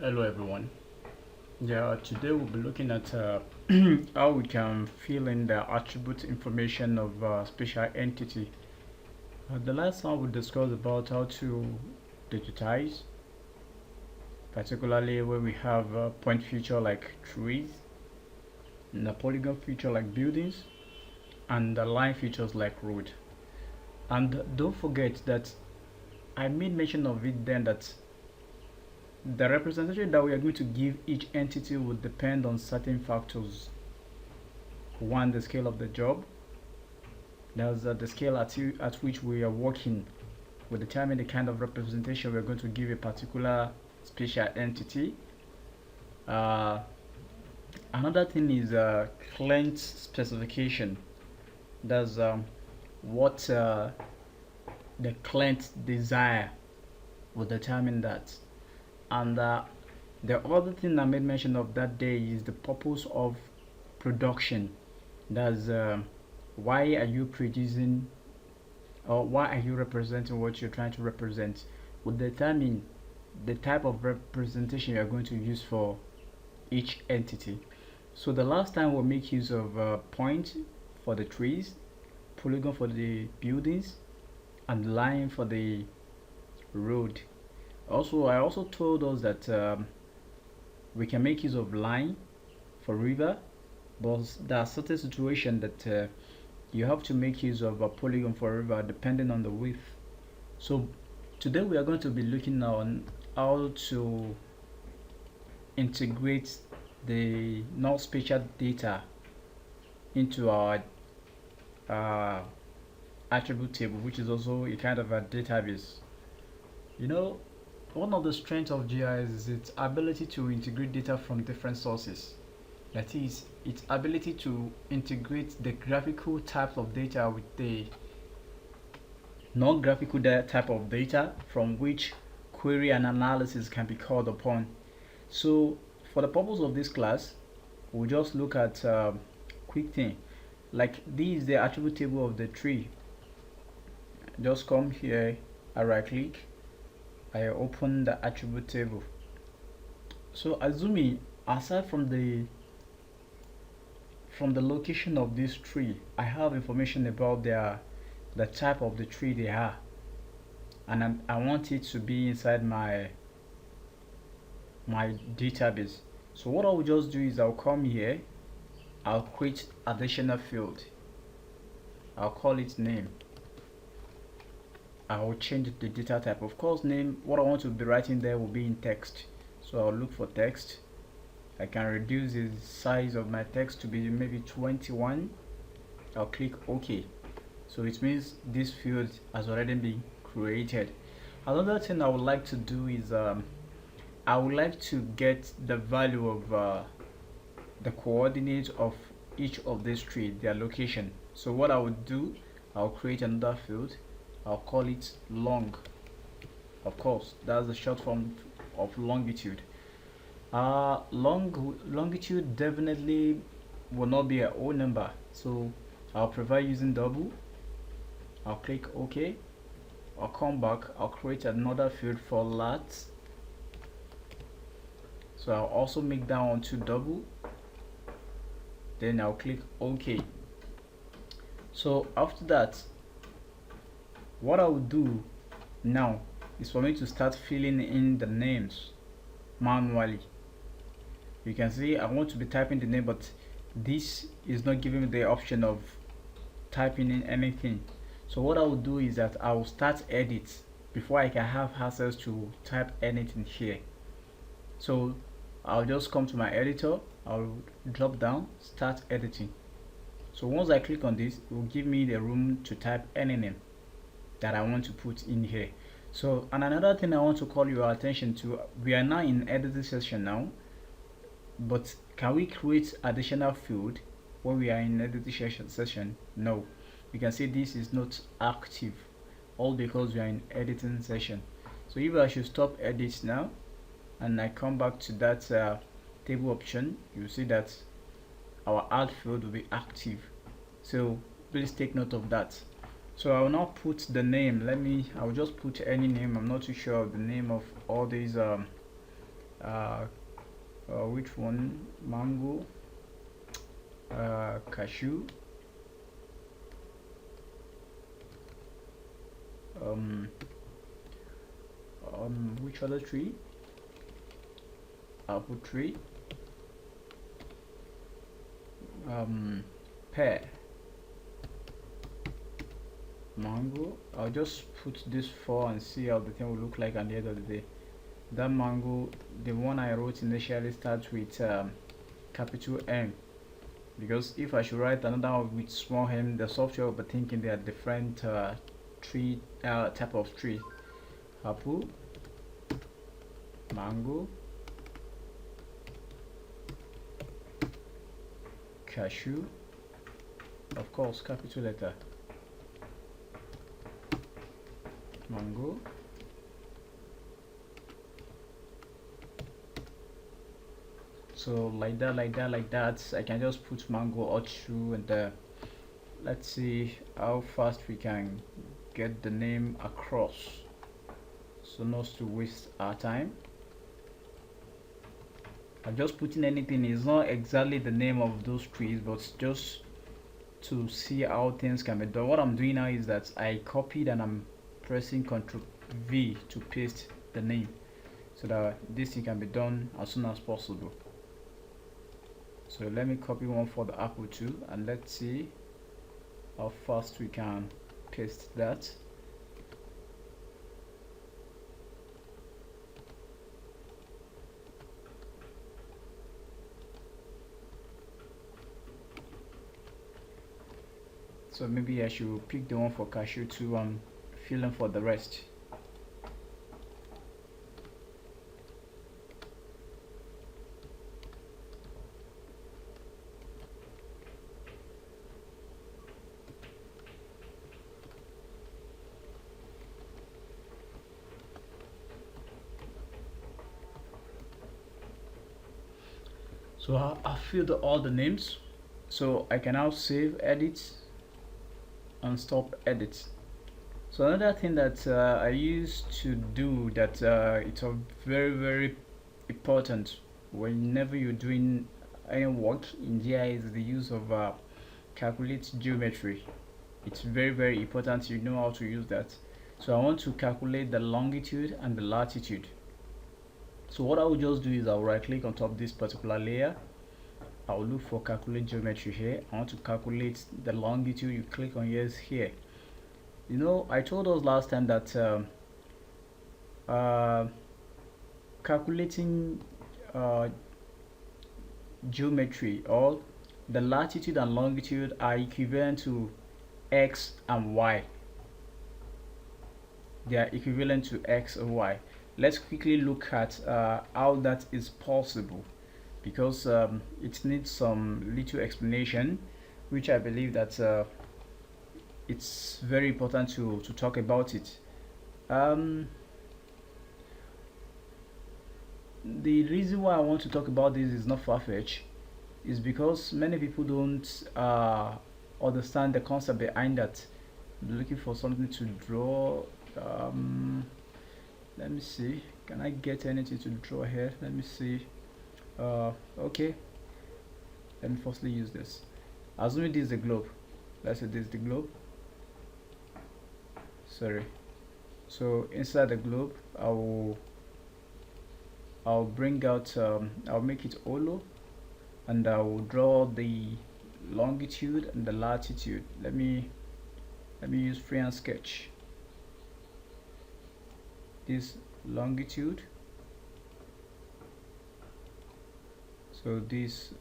Hello everyone. Yeah, today we'll be looking at how we can fill in the attribute information of special entity. The last time we discussed about how to digitize, particularly when we have a point feature like trees, and a polygon feature like buildings, and the line features like road. And don't forget that I made mention of it then that the representation that we are going to give each entity will depend on certain factors. One, the scale of the job. That's the scale at which we are working will determine the kind of representation we're going to give a particular spatial entity. Uh, Another thing is client specification. That's what the client desire will determine that. And the other thing I made mention of that day is the purpose of production. That's why are you producing, or why are you representing what you're trying to represent will determine the type of representation you're going to use for each entity. So the last time we'll make use of point for the trees, polygon for the buildings, and line for the road. Also, I also told us that we can make use of line for river, but there are certain situations that you have to make use of a polygon for river depending on the width. So today we are going to be looking on how to integrate the non-spatial data into our uh, attribute table, which is also a kind of a database. You know, one of the strengths of GIS is its ability to integrate data from different sources. That is, its ability to integrate the graphical type of data with the non-graphical type of data from which query and analysis can be called upon. So for the purpose of this class, we'll just look at quick thing. Like this is the attribute table of the tree. Just come here, I right click, I open the attribute table. So assuming aside from the location of this tree, I have information about the type of the tree they are, and I want it to be inside my database. So what I'll just do is I'll come here, I'll create additional field, I'll call it name. I will change the data type. Of course, name, what I want to be writing there will be in text. So I'll look for text. I can reduce the size of my text to be maybe 21. I'll click OK. So it means this field has already been created. Another thing I would like to do is I would like to get the value of the coordinate of each of these trees, their location. So what I would do, I'll create another field. I'll call it long. Of course, that's the short form of longitude. Longitude definitely will not be a whole number, so I'll prefer using double. I'll click OK. I'll come back. I'll create another field for lat. So I'll also make that one to double. Then I'll click OK. So after that, what I will do now is for me to start filling in the names manually. You can see I want to be typing the name, but this is not giving me the option of typing in anything. So what I will do is that I will start edit before I can have access to type anything here. So I'll just come to my editor, I'll drop down, start editing. So once I click on this, it will give me the room to type any name that I want to put in here. So, and another thing I want to call your attention to, we are now in editing session now, but can we create additional field when we are in editing session? No. You can see this is not active, all because we are in editing session. So if I should stop edit now and I come back to that table option, you see that our add field will be active. So please take note of that. So I will now put the name. I will just put any name. I'm not too sure of the name of all these uh, which one? Mango, cashew, um, which other tree? Apple tree, pear, mango. I'll just put this four and see how the thing will look like at the end of the day. That mango, the one I wrote initially, starts with capital M, because if I should write another one with small m, the software will be thinking they are different tree type of tree. Apple, mango, cashew, of course capital letter, mango, so like that, like that, like that. I can just put mango all through, and let's see how fast we can get the name across, so not to waste our time. I'm just putting anything. It's not exactly the name of those trees, but just to see how things can be done. What I'm doing now is that I copied and I'm pressing Ctrl V to paste the name, so that this thing can be done as soon as possible. So let me copy one for the apple too, and let's see how fast we can paste that. So maybe I should pick the one for cashew too and fill in for the rest. So I filled all the names, so I can now save, edit, and stop edit. So another thing that I used to do that it's a very important whenever you're doing any work in GIS is the use of calculate geometry. It's very important you know how to use that. So I want to calculate the longitude and the latitude. So what I will just do is I'll right click on top of this particular layer. I'll look for calculate geometry here. I want to calculate the longitude. You click on yes here. You know, I told us last time that calculating geometry, or the latitude and longitude, are equivalent to x and y. They are equivalent to x and y. Let's quickly look at how that is possible, because it needs some little explanation, which I believe that it's very important to talk about it. The reason why I want to talk about this is not far-fetched, is because many people don't understand the concept behind that. I'm looking for something to draw. Let me see, can I get anything to draw here? Let me see. Okay, let me firstly use this. Assuming this is the globe, let's say this is the globe. Sorry. So inside the globe, I'll bring out I'll make it holo, and I will draw the longitude and the latitude. Let me use freehand sketch. This longitude, so this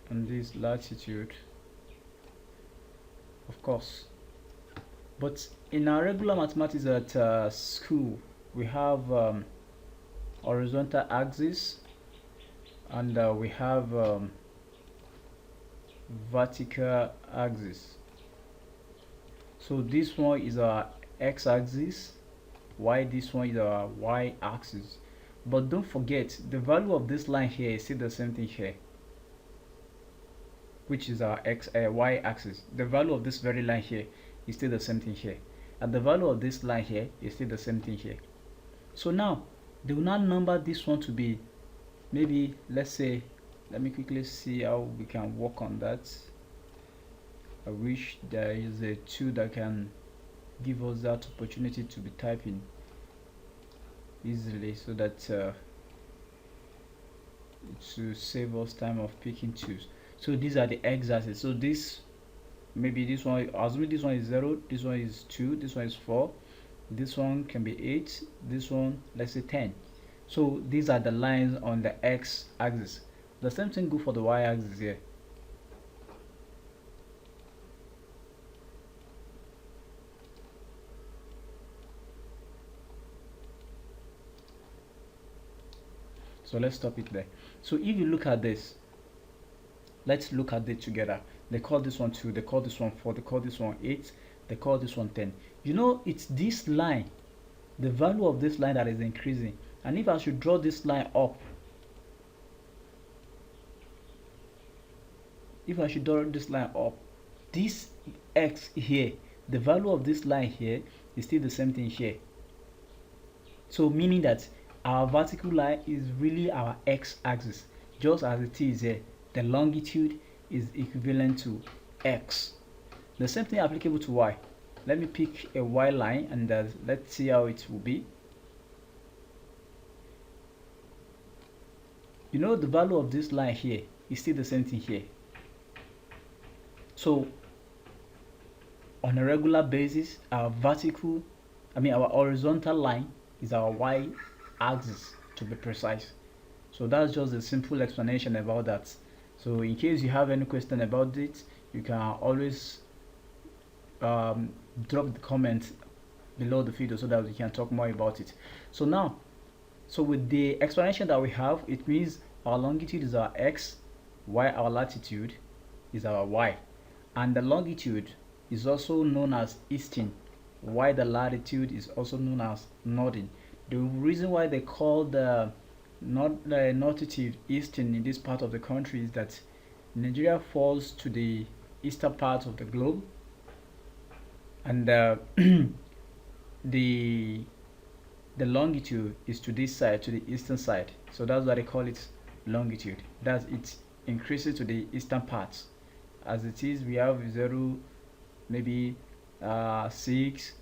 and this latitude, of course. But in our regular mathematics at school, we have horizontal axis, and we have vertical axis. So this one is our x-axis, while this one is our y-axis. But don't forget, the value of this line here is still the same thing here. which is our y axis, the value of this very line here is still the same thing here, and the value of this line here is still the same thing here. So now they will now number this one to be, maybe let's say, let me quickly see how we can work on that. I wish there is a tool that can give us that opportunity to be typing easily, so that to save us time of picking tools. So these are the x-axis. So this, maybe this one, assuming this one is 0, this one is 2, this one is 4, this one can be 8, this one, let's say 10. So these are the lines on the x-axis. The same thing go for the y-axis here. So let's stop it there. So if you look at this, let's look at it together. They call this one 2, they call this one 4, they call this one 8, they call this one 10. You know, it's this line, the value of this line, that is increasing. And if I should draw this line up, if I should draw this line up, this x here, the value of this line here is still the same thing here. So meaning that our vertical line is really our x-axis, just as it is here. The longitude is equivalent to x. The same thing applicable to y. Let me pick a y line, and let's see how it will be. You know, the value of this line here is still the same thing here. So on a regular basis, our horizontal line is our y axis, to be precise. So that's just a simple explanation about that. So in case you have any question about it, you can always drop the comment below the video, so that we can talk more about it. So now, so with the explanation that we have, it means our longitude is our x, while our latitude is our y, and the longitude is also known as easting, while the latitude is also known as northern. The reason why they call the longitude eastern in this part of the country is that Nigeria falls to the eastern part of the globe, and the longitude is to this side, to the eastern side. So that's why they call it longitude. That's it increases to the eastern parts. As it is, we have 0, maybe 6,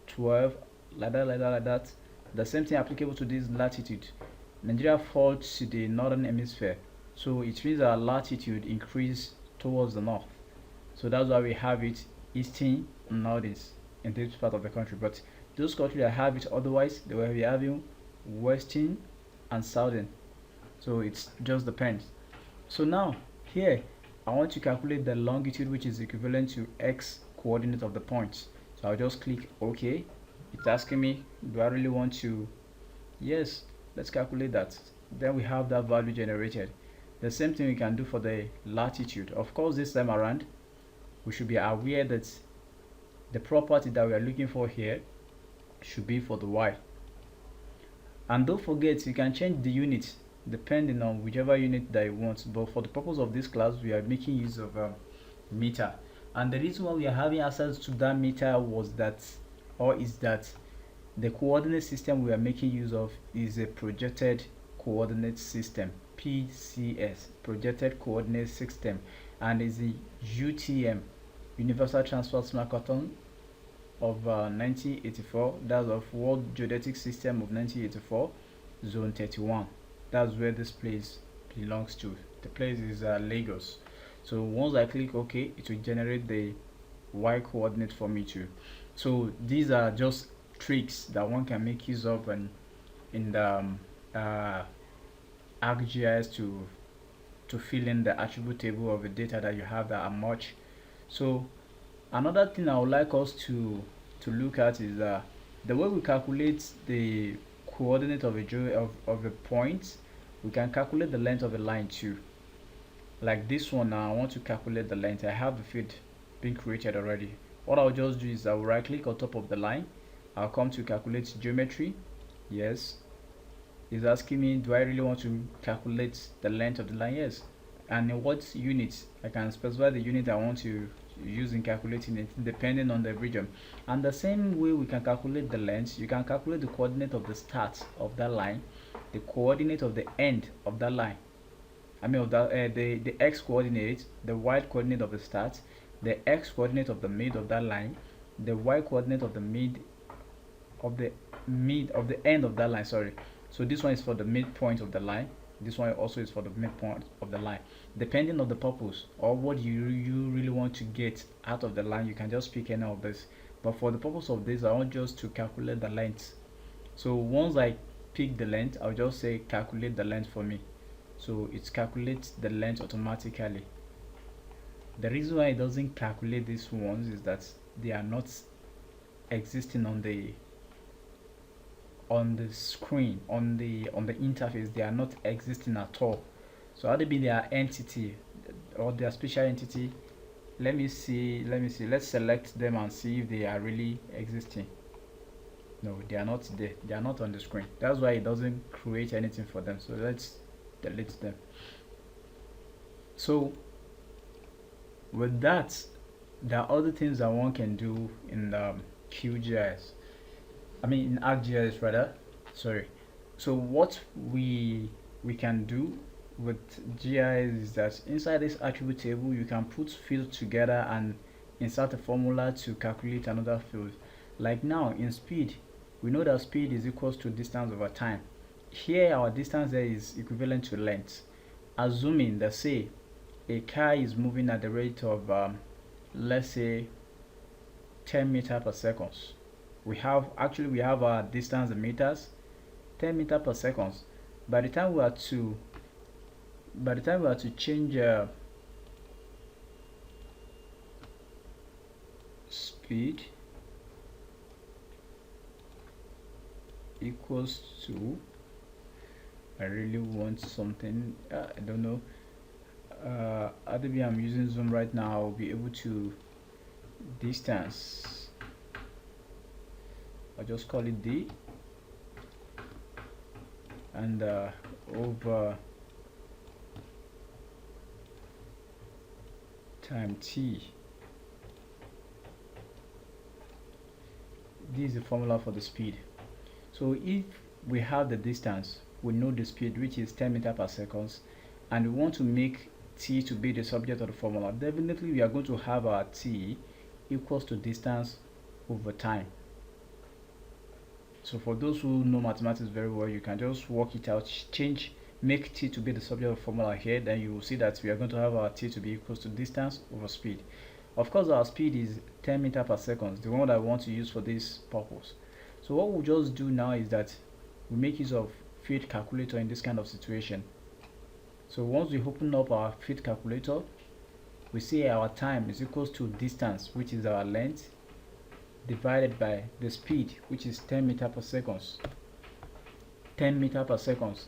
12, like that. The same thing applicable to this latitude. Nigeria falls to the northern hemisphere, so it means our latitude increase towards the north. So that's why we have it eastern and northern in this part of the country. But those countries that have it otherwise, they will be having western and southern. So it just depends. So now here I want to calculate the longitude, which is equivalent to x coordinate of the points. So I'll just click OK. It's asking me, do I really want to? Yes, let's calculate that. Then we have that value generated. The same thing we can do for the latitude. Of course, this time around, we should be aware that the property that we are looking for here should be for the y. And don't forget, you can change the unit depending on whichever unit that you want. But for the purpose of this class, we are making use of meter. And the reason why we are having access to that meter is that the coordinate system we are making use of is a projected coordinate system, PCS, projected coordinate system, and is the UTM, Universal Transport Marathon of 1984. That's of World Geodetic System of 1984, Zone 31. That's where this place belongs to. The place is Lagos. So once I click OK, it will generate the y coordinate for me too. So these are just tricks that one can make use of in the ArcGIS to fill in the attribute table of the data that you have that are much. So another thing I would like us to look at is the way we calculate the coordinate of a point. We can calculate the length of a line too. Like this one now, I want to calculate the length. I have the field being created already. What I'll just do is I'll right click on top of the line. I'll come to calculate geometry. Yes, it's asking me, do I really want to calculate the length of the line? Yes, and what units I can specify the unit I want to use in calculating it depending on the region. And the same way we can calculate the length, you can calculate the coordinate of the start of that line, the coordinate of the end of that line. I mean of that the x coordinate, the y coordinate of the start, the x coordinate of the mid of that line, the y coordinate of the mid of the end of that line. Sorry. So this one is for the midpoint of the line. This one also is for the midpoint of the line. Depending on the purpose or what you really want to get out of the line, you can just pick any of this. But for the purpose of this, I want just to calculate the length. So once I pick the length, I'll just say calculate the length for me. So it calculates the length automatically. The reason why it doesn't calculate these ones is that they are not existing on the screen, on the interface. They are not existing at all. So how they be their entity or their special entity? Let me see, let's select them and see if they are really existing. No, they are not there, they are not on the screen. That's why it doesn't create anything for them. So let's delete them. So with that, there are other things that one can do in QGIS. I mean in ArcGIS rather. Sorry. So what we can do with GIS is that inside this attribute table you can put fields together and insert a formula to calculate another field. Like now in speed, we know that speed is equals to distance over time. Here our distance there is equivalent to length. Assuming that say a car is moving at the rate of let's say 10 meters per second. We have our distance in meters, 10 meters per second. By the time we are to change speed equals to, I really want something, I don't know, I'm using zoom right now. I'll be able to distance, I'll just call it D, and over time T. This is the formula for the speed. So if we have the distance, we know the speed, which is 10 meters per second, and we want to make T to be the subject of the formula, definitely we are going to have our T equals to distance over time. So for those who know mathematics very well, you can just work it out, make T to be the subject of the formula here, then you will see that we are going to have our T to be equals to distance over speed. Of course our speed is 10 meters per second, the one that I want to use for this purpose. So what we'll just do now is that we make use of field calculator in this kind of situation. So once we open up our field calculator, we see our time is equals to distance, which is our length, divided by the speed, which is 10 meters per second. 10 meters per second.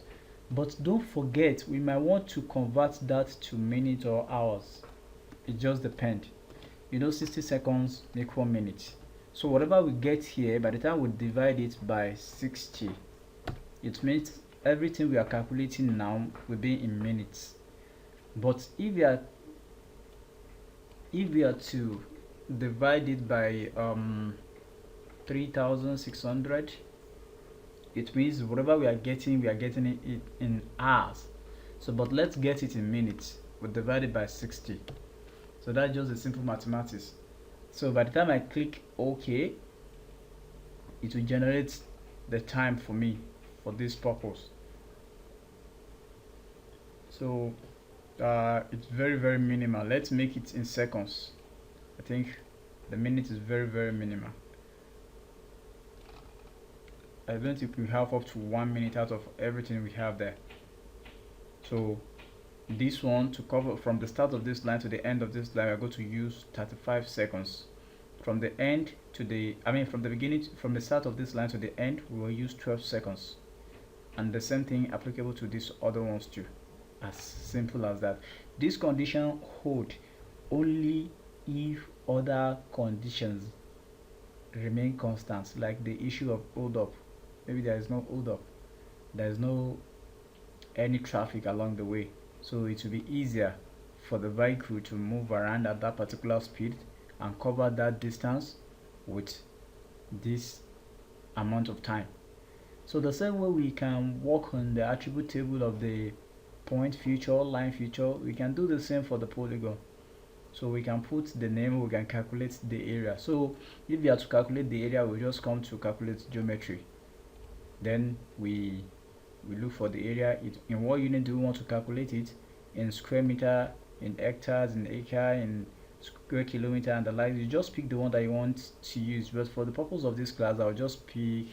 But don't forget, we might want to convert that to minutes or hours. It just depends. You know, 60 seconds make 1 minute. So whatever we get here, by the time we divide it by 60, it means everything we are calculating now will be in minutes. But if we are to divide it by 3600, it means whatever we are getting it in hours. So but let's get it in minutes. We divide it by 60. So that's just a simple mathematics. So by the time I click OK, it will generate the time for me for this purpose. So it's very minimal. Let's make it in seconds. I think the minute is very minimal. I don't think we have up to 1 minute out of everything we have there. So this one, to cover from the start of this line to the end of this line, we're going to use 35 seconds. From the end to the, from the beginning, from the start of this line to the end, we will use 12 seconds. And the same thing applicable to these other ones too. As simple as that. This condition hold only if other conditions remain constant, like the issue of hold up. Maybe there is no hold up, there is no any traffic along the way. so it will be easier for the vehicle to move around at that particular speed and cover that distance with this amount of time. So the same way we can work on the attribute table of the point feature, line feature, we can do the same for the polygon. So we can put the name, we can calculate the area. So if we are to calculate the area, we just come to calculate geometry. Then we look for the area. In what unit do we want to calculate it? In square meter, in hectares, in acre, in square kilometer, and the like. You just pick the one that you want to use. But for the purpose of this class, I'll just pick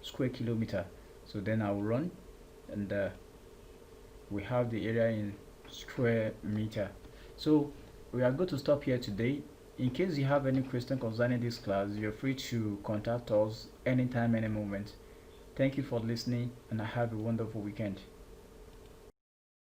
square kilometer. So then I'll run, and we have the area in square meter. So we are going to stop here today. In case you have any question concerning this class, you're free to contact us anytime, any moment. Thank you for listening, and I have a wonderful weekend.